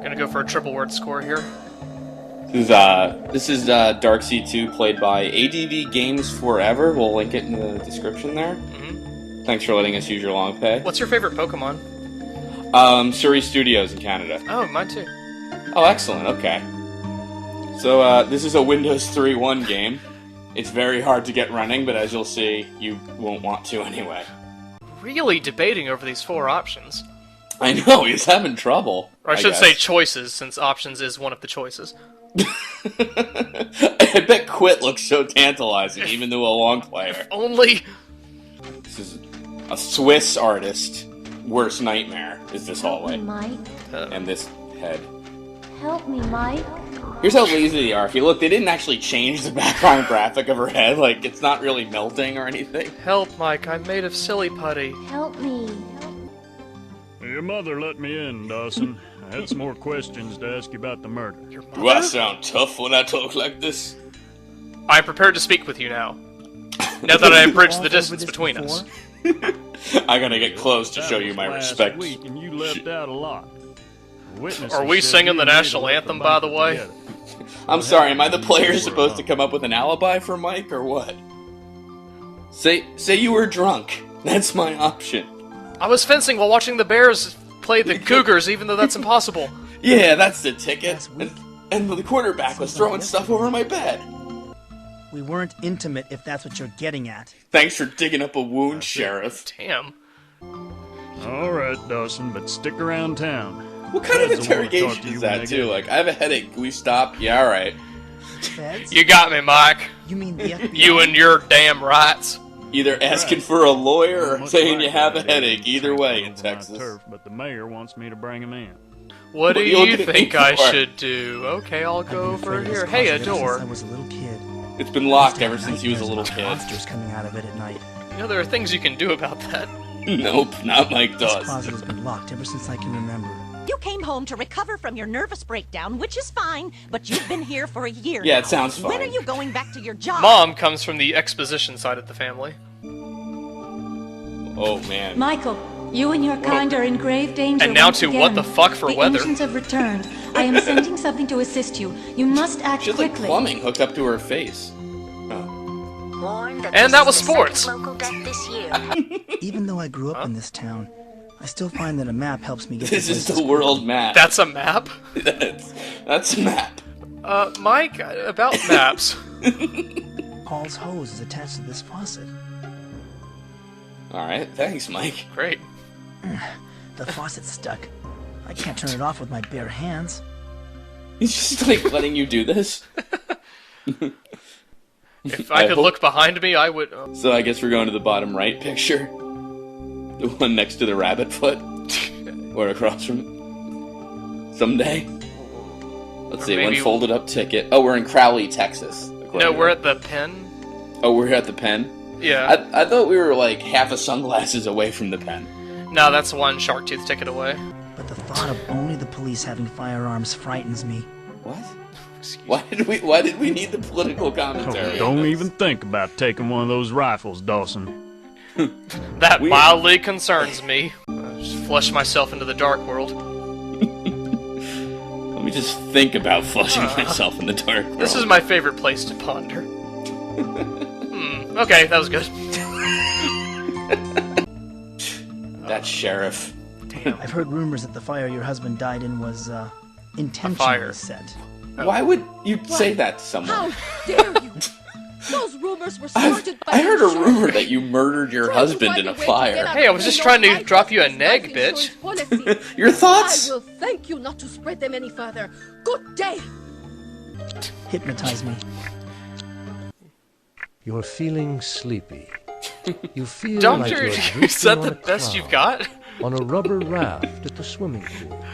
Gonna go for a triple word score here. This is Darkseid 2, played by ADV Games Forever. We'll link it in the description there. Mm-hmm. Thanks for letting us use your long pay. What's your favorite Pokemon? Surrey Studios in Canada. Oh, mine too. Oh, excellent. Okay. So this is a Windows 3.1 game. It's very hard to get running, but as you'll see, you won't want to anyway. Really debating over these 4 options. I know, he's having trouble. Or I should say choices, since options is one of the choices. I bet Quit looks so tantalizing, even though a long player. Only... This is a Swiss artist. Worst nightmare is this hallway. Mike. And this head. Help me, Mike. Here's how lazy they are. If you look, they didn't actually change the background graphic of her head. Like, it's not really melting or anything. Help, Mike. I'm made of silly putty. Help me. Your mother let me in, Dawson. I had some more questions to ask you about the murder. Your mother? Do I sound tough when I talk like this? I am prepared to speak with you now. Now that I have bridged the distance between us. I gotta get close to show you my Last respect. week, and you left out a lot. Witnesses Are we said singing you the and Hazel national left anthem, the by the banquet way? together. I'm sorry, am I the player supposed to come up with an alibi for Mike, or what? Say you were drunk. That's my option. I was fencing while watching the Bears play the Cougars, even though that's impossible. Yeah, that's the ticket. And the quarterback was throwing stuff over my bed. We weren't intimate, if that's what you're getting at. Thanks for digging up a wound, Sheriff. Damn. All right, Dawson, but stick around town. What kind of Feds will wanna talk interrogation to you is when that, they too? get Like, I have a headache. Can we stop? Yeah, alright. Feds? You got me, Mike. You mean the FBI? You and your damn rights. Either asking for a lawyer or Much saying you like have a that, headache. Either way in over my Texas. turf, but the mayor wants me to bring him in. What do What are you you looking at me think I for? should do? Okay, I'll I've go been over afraid of this here. Hey, a closet ever door. Since I was a little kid. It's been locked I ever used to have since he was a little nightmares kid. about monsters coming out of it at night. You know, there are things you can do about that. Nope, not Mike This does. closet has been locked ever since I can remember. You came home to recover from your nervous breakdown, which is fine, but you've been here for a year Yeah, now. it sounds When are fine. you going back to your job? Mom comes from the exposition side of the family. Oh, man. Michael, you and your kind are in grave danger. And now once to again. what the fuck for the weather? ancients have returned. I am sending something to assist you. You must act She has like quickly. plumbing hooked up to her face. And that was sports. Even though I grew up in this town, I still find that a map helps me get This to is places the world map. That's a map? That's a map. Mike, about maps. Paul's hose is attached to this faucet. Alright, thanks, Mike. Great. The faucet's stuck. I can't turn it off with my bare hands. He's just like letting you do this. If I could look behind me, I would... So I guess we're going to the bottom right picture. The one next to the rabbit foot. Or across from it. Someday. Let's see, maybe- one folded up ticket. Oh, we're in Crowley, Texas. No, we're at the pen. Oh, we're at the pen? Yeah. I thought we were like half a sunglasses away from the pen. No, that's one shark tooth ticket away. But the thought of only the police having firearms frightens me. What? Why did we need the political commentary? Don't even think about taking one of those rifles, Dawson. That Weird. mildly concerns me. Just flush myself into the dark world. Let me just think about flushing myself in the dark world. This is my favorite place to ponder. Okay, that was good. That sheriff. I've heard rumors that the fire your husband died in was, fire. intentionally set. Why would you say that to someone? How dare you? Those rumors were started by I heard a the rumor sheriff. that you murdered your husband in a fire. Hey, I was just trying to drop you a neg, bitch. Your thoughts? I will thank you not to spread them any further. Good day. Hypnotize me. You're feeling sleepy. You feel like Doctor, you're is drifting that on the a best you've cloud got? on a rubber raft at the swimming pool.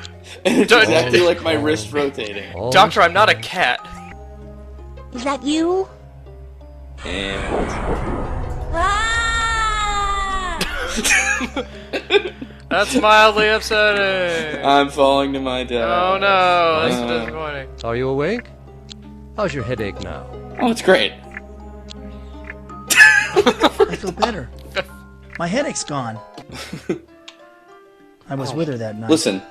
It's Don't- exactly like my wrist rotating. All Doctor, I'm not a cat. Is that you? And That's mildly upsetting. I'm falling to my death. Oh no, that's disappointing. Are you awake? How's your headache now? Oh, it's great. I feel better. My headache's gone. I was with her that night. Listen,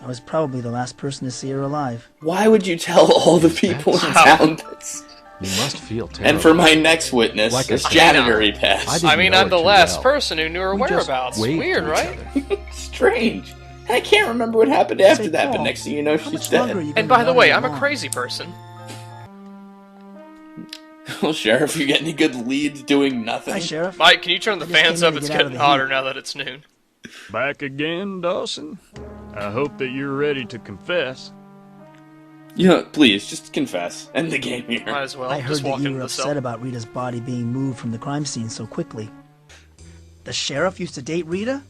I was probably the last person to see her alive. Why would you tell all the people in town this? You must feel terrible. And for my next witness, Like this a- janitor he passed. I mean, I'm the too last well. person who knew her We just whereabouts. waved Weird, to each right? other. Strange. And I can't remember what happened after Say, that, but Paul, next thing you know, how she's much longer are dead. you And gonna by the be way, running I'm a along? crazy person. Well, Sheriff, you get any good leads doing nothing? Hi, Sheriff. Mike, can you turn the I just fans came up? in to It's get out of getting the hotter heat. now that it's noon. Back again, Dawson? I hope that you're ready to confess. You know, please, just confess. End the game here. Might as well. I heard Just that walk you into were the upset cell. about Rita's body being moved from the crime scene so quickly. The sheriff used to date Rita?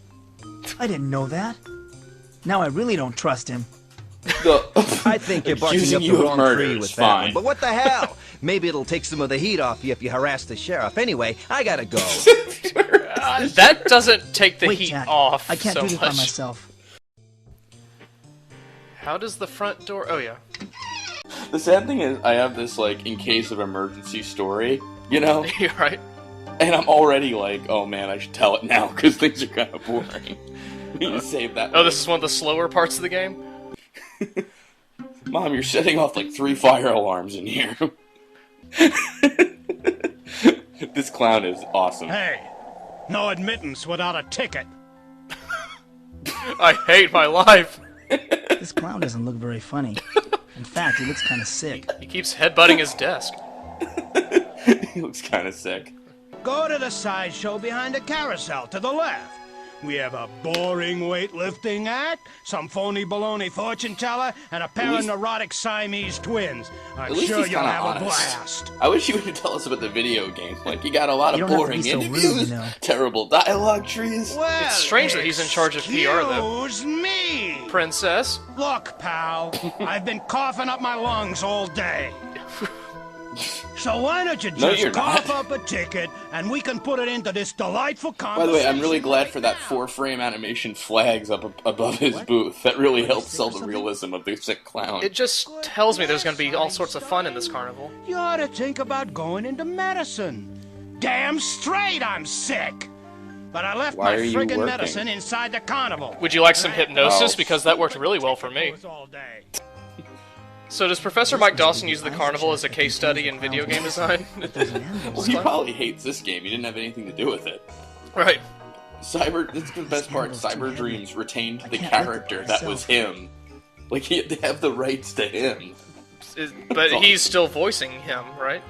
I didn't know that. Now I really don't trust him. I think you're barking Accusing up the you of wrong murder tree is with that one. fine. But what the hell? Maybe it'll take some of the heat off you if you harass the sheriff. Anyway, I gotta go. That doesn't take the Wait, heat Jack, off I can't so do this by much. myself. How does the front door... Oh, yeah. The sad thing is, I have this, like, in case of emergency story, you know? You're right. And I'm already like, oh man, I should tell it now, because things are kind of boring. We need to save that. Oh, this is one of the slower parts of the game? Mom, you're setting off like 3 fire alarms in here. This clown is awesome. Hey, no admittance without a ticket. I hate my life. This clown doesn't look very funny. In fact, he looks kind of sick. He keeps headbutting his desk. He looks kind of sick. Go to the sideshow behind the carousel to the left. We have a boring weightlifting act, some phony baloney fortune teller, and a pair of neurotic Siamese twins. I'm At least sure he's you'll kinda have a honest. blast. I wish you would tell us about the video game. Like, you got a lot You of don't have to boring be so rude, interviews, you know. terrible dialogue trees. Well, It's strange that he's in charge of PR, though. Excuse me. Princess? Look, pal, I've been coughing up my lungs all day. So why don't you No, just you're cough not. up a ticket and we can put it into this delightful By conversation. the way, I'm really glad for that 4-frame animation flags up above his booth. That really helps sell the realism of the sick clown. It just tells me there's going to be all sorts of fun in this carnival. You ought to think about going into medicine. Damn straight I'm sick. But I left Why my are you friggin' working? medicine inside the carnival. Would you like some hypnosis? Oh. Because that worked really well for me. All day. So does Professor Mike Dawson use the carnival as a case study in video game design? Well, he probably hates this game. He didn't have anything to do with it. Right. That's the best part. Cyber Dreams retained the can't lift it character that was myself. him. Like, they have the rights to him. But he's still voicing him, right?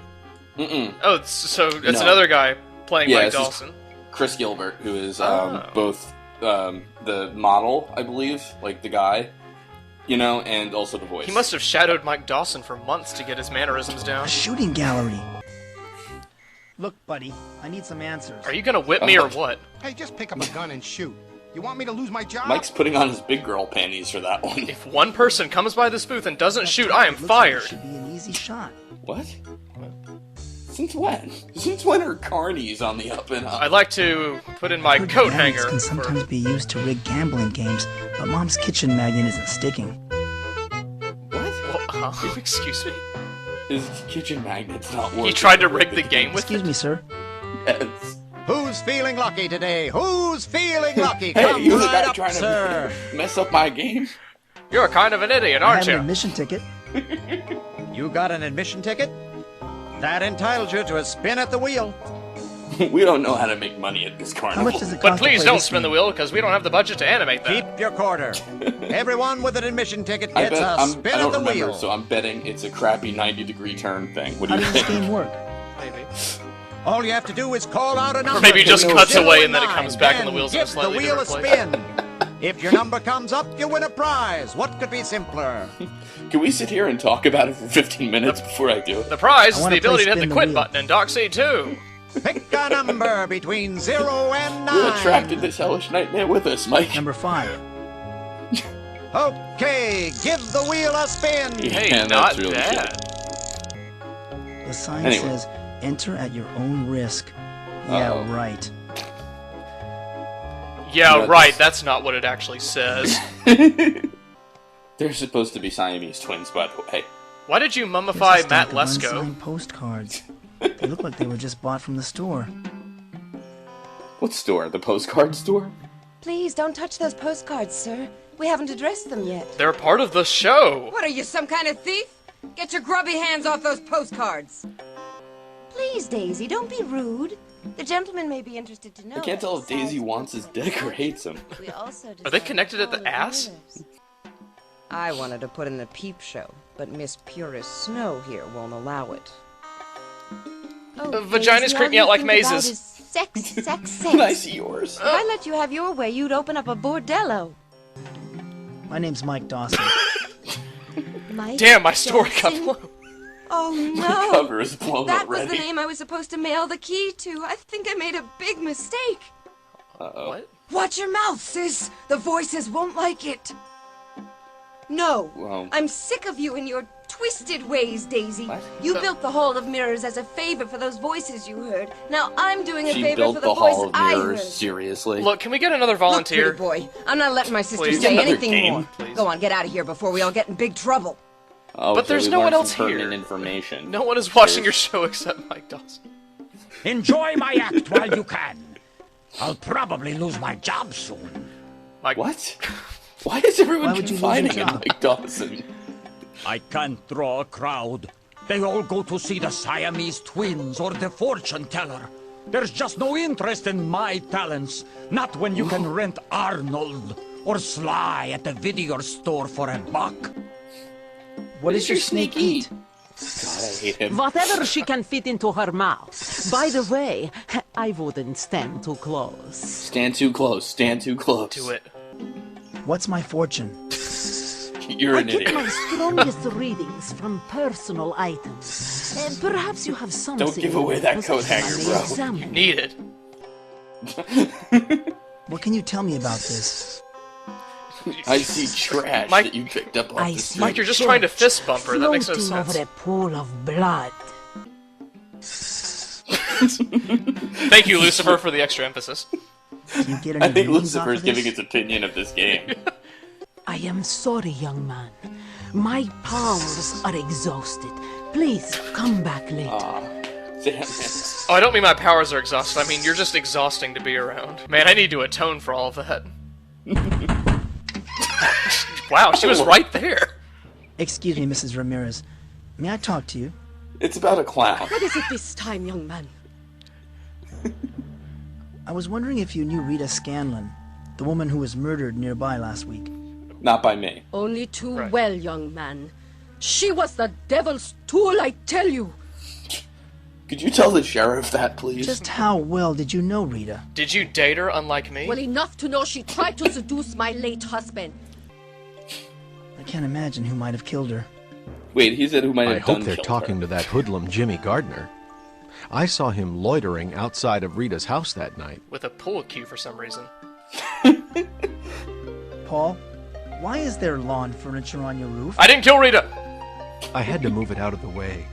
Mm-mm. Oh, so it's No. another guy playing Yeah, Mike it's just- Dawson. Chris Gilbert, who is Oh. both the model, I believe, like the guy, you know, and also the voice. He must have shadowed Mike Dawson for months to get his mannerisms down. A shooting gallery. Look, buddy, I need some answers. Are you gonna whip me or what? Hey, just pick up a gun and shoot. You want me to lose my job? Mike's putting on his big girl panties for that one. If one person comes by this booth and doesn't shoot, I am It looks like it fired. should be an easy shot. What? Since when? Since when are carnies on the up and up? I'd like to put in my Heard coat magnets hanger. can for- sometimes be used to rig gambling games, but Mom's kitchen magnet isn't sticking. What? Well, excuse me? His kitchen magnet's not working. He tried to rig the game with Excuse it? me, sir. Yes. Who's feeling lucky today? Who's feeling lucky? Hey, Come you're the right guy up, trying sir. to mess up my game? You're kind of an idiot, I aren't have an you? admission ticket. You got an admission ticket? That entitles you to a spin at the wheel. We don't know how to make money at this How carnival. much does it cost But to please play don't this spin the game? wheel, because we don't have the budget to animate that. Keep your quarter. Everyone with an admission ticket I gets bet a I spin don't at the remember, wheel. so I'm betting it's a crappy 90-degree turn thing. What do How you does this think? game work? Maybe. All you have to do is call out a number. Or maybe it just cuts 0 away and then it 9, comes back and the then wheel's in a give slightly the wheel a different spin. If your number comes up, you win a prize. What could be simpler? Can we sit here and talk about it for 15 minutes before I do it? The prize I is wanna the ability to play hit the spin the quit wheel. button in Dock Seat 2. Pick a number between 0 and 9. You're attracted to this hellish nightmare with us, Mike. Number 5. Okay, give the wheel a spin. Hey, Yeah, not that's really bad. The sign Anyway. says, enter at your own risk. Yeah, Uh-oh. right. Yeah, Nuts. right, that's not what it actually says. They're supposed to be Siamese twins, by the way. Why did you Here's a mummify stack Matt of Lesko? unsigned postcards. They look like they were just bought from the store. What store? The postcard store? Please don't touch those postcards, sir. We haven't addressed them yet. They're part of the show. What are you, some kind of thief? Get your grubby hands off those postcards. Please, Daisy, don't be rude. The gentleman may be interested to know. I can't tell if Daisy wants his dick or hates him. Are they connected at the ass? I wanted to put in a peep show, but Miss Purist Snow here won't allow it. Vaginas creep me out like mazes. Sex. I see yours. If I let you have your way, you'd open up a bordello. My name's Mike Dawson. Mike Damn, my story got Dawson? blown. Oh The no! cover is blown That up was the already. name I was supposed to mail the key to. I think I made a big mistake. Uh-oh. What? Watch your mouth, sis. The voices won't like it. No. Well- I'm sick of you and your twisted ways, Daisy. What? You built the Hall of Mirrors as a favor for those voices you heard. Now I'm doing a She favor built for the the voice Hall of I Mirrors, heard. seriously. Look, can we get another Look, volunteer? pretty boy, I'm not letting my sister Please. say Another anything game, more. please. Go on, get out of here before we all get in big trouble. Oh, But so there's we no one learned else some pertinent here. information. No one is watching your show except Mike Dawson. Enjoy my act while you can. I'll probably lose my job soon. Mike, What? Why is everyone Why would you lose confiding your in job? Mike Dawson? I can't draw a crowd. They all go to see the Siamese twins or the fortune teller. There's just no interest in my talents. Not when you can rent Arnold or Sly at the video store for $1. What does your snake eat? God, I hate him. Whatever she can fit into her mouth. By the way, I wouldn't stand too close. Stand too close. Stand too close. do it. What's my fortune? You're I an get idiot. my strongest readings from personal items. Perhaps you have something. Don't give away that possession coat hanger, I may bro. examine. Need it. What can you tell me about this? I see trash Mike- that you picked up off I the see Mike, street. you're just trying to fist bump her. That makes no floating over sense. a pool of blood. Thank you, Lucifer, for the extra emphasis. Can you get any I think readings off Lucifer's of giving this? his opinion of this game. I am sorry, young man. My powers are exhausted. Please come back later. Damn it. Oh, I don't mean my powers are exhausted. I mean, you're just exhausting to be around. Man, I need to atone for all of that. Wow, she was right there. Excuse me, Mrs. Ramirez. May I talk to you? It's about a clown. What is it this time, young man? I was wondering if you knew Rita Scanlon, the woman who was murdered nearby last week. Not by me. Only too Right. well, young man. She was the devil's tool, I tell you. Could you tell the sheriff that, please? Just how well did you know Rita? Did you date her, unlike me? Well, enough to know she tried to seduce my late husband. I can't imagine who might have killed her. Wait, he said who might have I done hope they're killed talking her. to that hoodlum Jimmy Gardner. I saw him loitering outside of Rita's house that night. With a pull cue for some reason. Paul, why is there lawn furniture on your roof? I didn't kill Rita! I had to move it out of the way.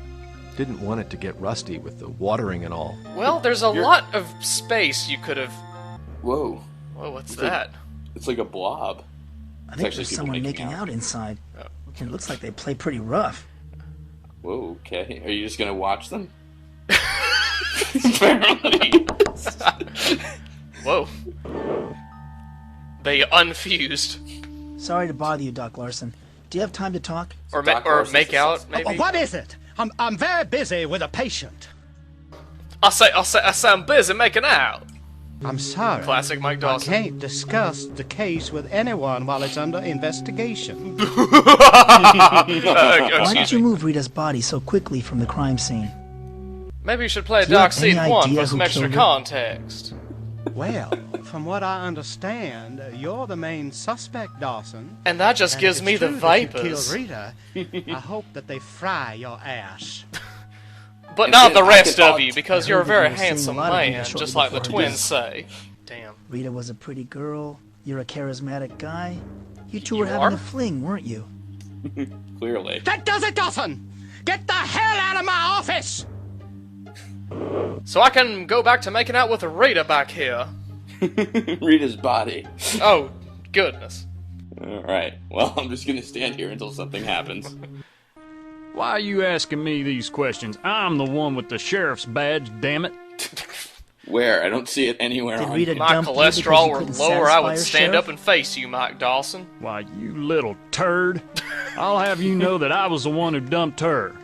Didn't want it to get rusty with the watering and all. Well, there's a lot of space you could have... Whoa. Whoa, what's like- that? It's like a blob. I think actually there's people someone making making out. out inside. Oh. It looks like they play pretty rough. Whoa, okay. Are you just gonna watch them? Apparently. Whoa. They unfused. Sorry to bother you, Doc Larson. Do you have time to talk? Or, Doc or Larson's make the out, suspect. maybe? What is it? I'm very busy with a patient. I say I'm busy making out. I'm sorry. Classic Mike I Dawson. can't discuss the case with anyone while it's under investigation. Why Excuse did you me. move Rita's body so quickly from the crime scene? Maybe you should play Do you have Dark Seed any 1 idea for some who extra killed her? context. Well, from what I understand, you're the main suspect, Dawson. And that just And gives if me it's the true that you vipers. killed Rita, I hope that they fry your ass. But And not then the I rest could of opt- you, because I you're a heard that very you were seeing handsome a lot of Rita man, shortly just like the before twins this. say. Damn. Rita was a pretty girl. You're a charismatic guy. You two You were having are? a fling, weren't you? Clearly. That does it, Dawson! Get the hell out of my office! So I can go back to making out with Rita back here. Rita's body. Oh, goodness. Alright, well, I'm just gonna stand here until something happens. Why are you asking me these questions? I'm the one with the sheriff's badge, damn it. Where? I don't see it anywhere Did on Rita My dump you because cholesterol you were couldn't lower, I satisfy would her, stand Sheriff? up and face you, Mike Dawson. Why, you little turd. I'll have you know that I was the one who dumped her.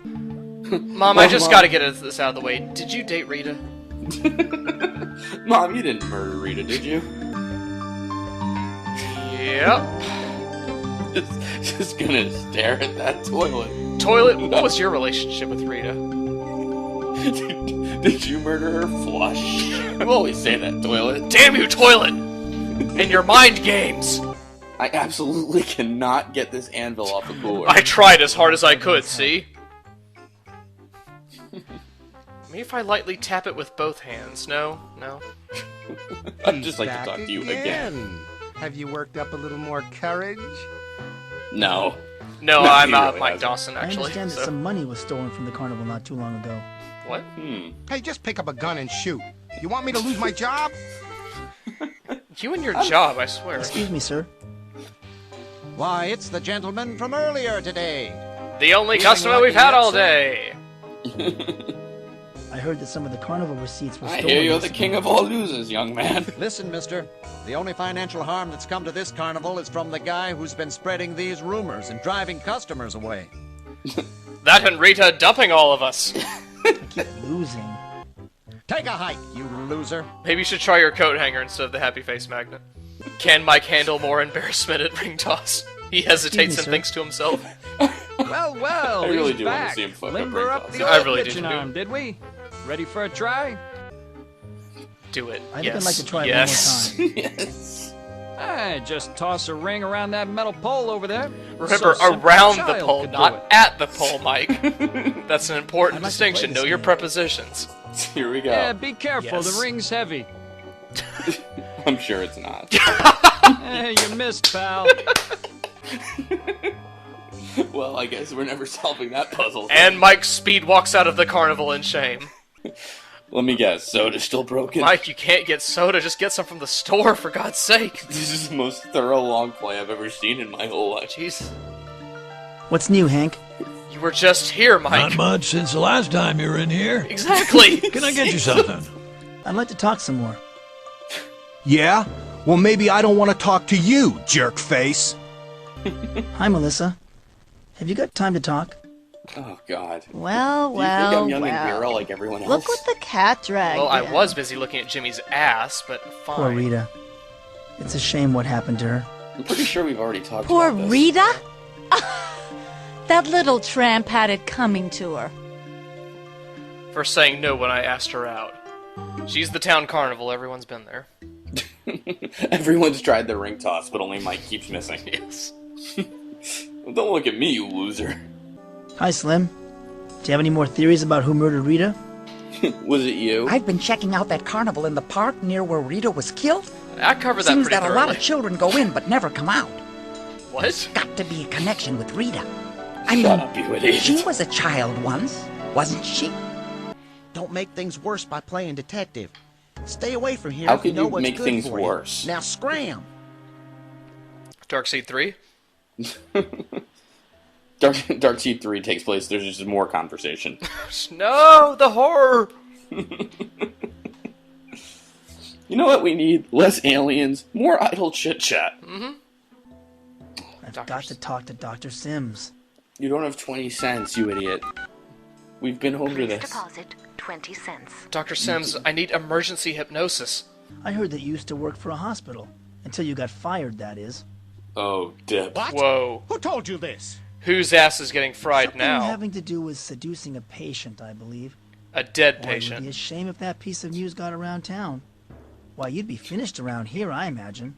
Mom, I just gotta get this out of the way. Did you date Rita? Mom, you didn't murder Rita, did you? Yep. Just gonna stare at that toilet. Toilet, what was your relationship with Rita? Did you murder her flush? You always say that, toilet. Damn you, Toilet! And your mind games! I absolutely cannot get this anvil off the cooler. I tried as hard as I could, see? Maybe if I lightly tap it with both hands. No? No? I'd just like to talk to you again. Have you worked up a little more courage? No. No, No, I'm he really Mike hasn't. Dawson, I actually. understand that so- some money was stolen from the carnival not too long ago. What? Hey, just pick up a gun and shoot. You want me to lose my job? You and your job, I swear. Excuse me, sir. Why, it's the gentleman from earlier today. The only Feeling customer we've lucky had yet, all sir? day. I heard that some of the carnival receipts were I stolen. hear you're the recently. king of all losers, young man. Listen, mister. The only financial harm that's come to this carnival is from the guy who's been spreading these rumors and driving customers away. That and Rita dumping all of us. I keep losing. Take a hike, you loser. Maybe you should try your coat hanger instead of the happy face magnet. Can Mike handle more embarrassment at ring toss? He hesitates and sir. thinks to himself. Well, well, I really he's do want to back. see him fuck up Limber ring up toss. the I old really pitching do. arm, did we? Ready for a try? Do it. I think yes. I'd like to try yes. it one more time. I just toss a ring around that metal pole over there. Remember, So simple a around the child pole, could do not it. at the pole, Mike. That's an important I'd like to play distinction. this Know your game. prepositions. Here we go. Yeah, be careful. Yes. The ring's heavy. I'm sure it's not. You missed, pal. Well, I guess we're never solving that puzzle. And Mike speed walks out of the carnival in shame. Let me guess, soda's still broken? Mike, you can't get soda. Just get some from the store, for God's sake. This is the most thorough long play I've ever seen in my whole life. Jeez. What's new, Hank? You were just here, Mike. Not much since the last time you were in here. Exactly. Can I get you something? I'd like to talk some more. Yeah? Well, maybe I don't want to talk to you, jerk face. Hi, Melissa. Have you got time to talk? Oh, God. Well, Do you think well, I'm young and well. virile like everyone else? Look what the cat dragged Well, I in. was busy looking at Jimmy's ass, but fine. Poor Rita. It's a shame what happened to her. I'm pretty sure we've already talked Poor about this. Rita? That little tramp had it coming to her. For saying no when I asked her out. She's the town carnival. Everyone's been there. Everyone's tried the ring toss, but only Mike keeps missing. Yes. Don't look at me, you loser. Hi, Slim. Do you have any more theories about who murdered Rita? Was it you? I've been checking out that carnival in the park near where Rita was killed. I covered that Seems pretty that a lot thoroughly. of children go in but never come out. What? There's got to be a connection with Rita. I Shut mean, up, you idiot. she was a child once, wasn't she? Don't make things worse by playing detective. Stay away from here How if you could know you what's make good things for you. worse? Now scram. Darkseid 3? Darkseid 3 takes place, there's just more conversation. No, the horror! You know what we need? Less aliens, more idle chit-chat. Mm-hmm. I've got to talk to Dr. Sims. You don't have 20 cents, you idiot. We've been over this. Deposit 20 cents. Dr. Sims, I need emergency hypnosis. I heard that you used to work for a hospital. Until you got fired, that is. Oh, dip. What? Whoa. Who told you this? Whose ass is getting fried Something now? having to do with seducing a patient, I believe. A dead Boy, it would patient. be a shame if that piece of news got around town. Why, you'd be finished around here, I imagine.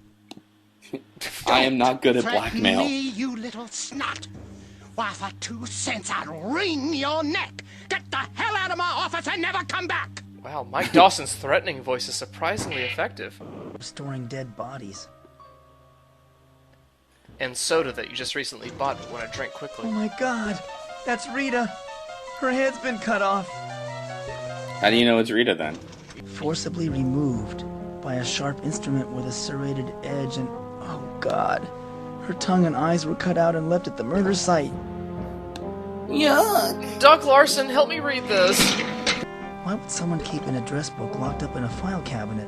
I am not good at Threaten blackmail. me, you little snot. Why, for 2 cents, I'd wring your neck. Get the hell out of my office and never come back. Wow, Mike Dawson's threatening voice is surprisingly effective. Storing dead bodies. And soda that you just recently bought but want to drink quickly. Oh my god, that's Rita. Her head's been cut off. How do you know it's Rita then? Forcibly removed by a sharp instrument with a serrated edge and, oh god, her tongue and eyes were cut out and left at the murder site. Yuck! Doc Larson, help me read this. Why would someone keep an address book locked up in a file cabinet?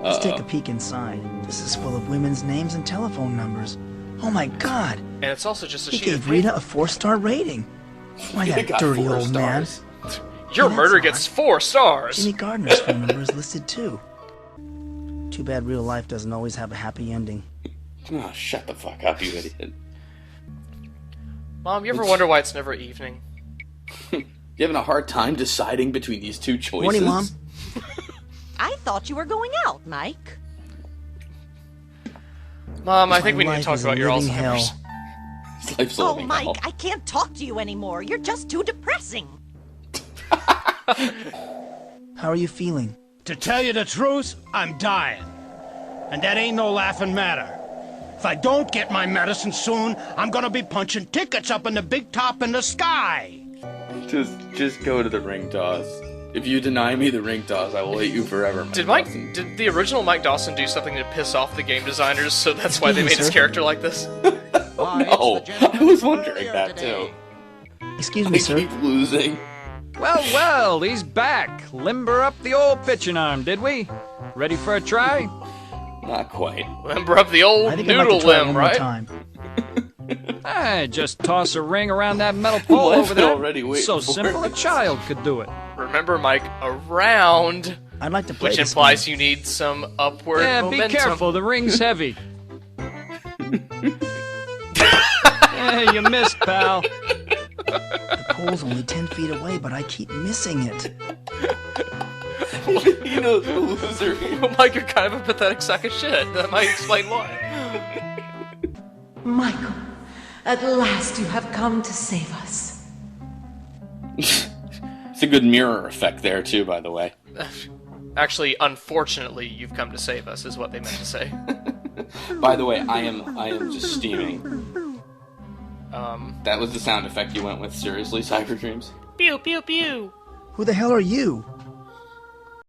Let's take a peek inside. This is full of women's names and telephone numbers. Oh my god! And it's also just a He sheet gave of Rita paper. a 4-star rating. Why, He that got dirty 4 old stars. man. Your That's murder odd. gets 4 stars. Jimmy Gardner's phone number is listed too. Too bad real life doesn't always have a happy ending. Oh, shut the fuck up, you idiot. Mom, you ever wonder why it's never evening? You having a hard time deciding between these two choices? Morning, Mom. I thought you were going out, Mike. Mom, I think My we need to life talk is a about your living Alzheimer's. hell. His life's a Oh, living Mike, hell. I can't talk to you anymore. You're just too depressing. How are you feeling? To tell you the truth, I'm dying. And that ain't no laughing matter. If I don't get my medicine soon, I'm gonna be punching tickets up in the big top in the sky. Just go to the ring toss. If you deny me the ring toss, I will hate you forever. Did Dawson. did the original Mike Dawson do something to piss off the game designers, so that's why they Excuse me, made his sir? character like this? No, I was wondering that too. Excuse me, I sir. keep losing. Well, well, he's back. Limber up the old pitching arm, did we? Ready for a try? Not quite. Limber up the I old think I'd like noodle to try it limb, one more right? time. Just toss a ring around that metal pole Well, I've over been there. already waiting So for simple, it. a child could do it. Remember, Mike, around, I'd like to play which this implies game. you need some upward Yeah, momentum. be careful, the ring's heavy. Yeah, you missed, pal. The pole's only 10 feet away, but I keep missing it. You know the loser. Well, Mike, you're kind of a pathetic sack of shit. That might explain why. Michael, at last you have come to save us. It's a good mirror effect there too, by the way. Actually, unfortunately, you've come to save us, is what they meant to say. By the way, I am just steaming. That was the sound effect you went with. Seriously, Cyber Dreams. Pew pew pew. Who the hell are you?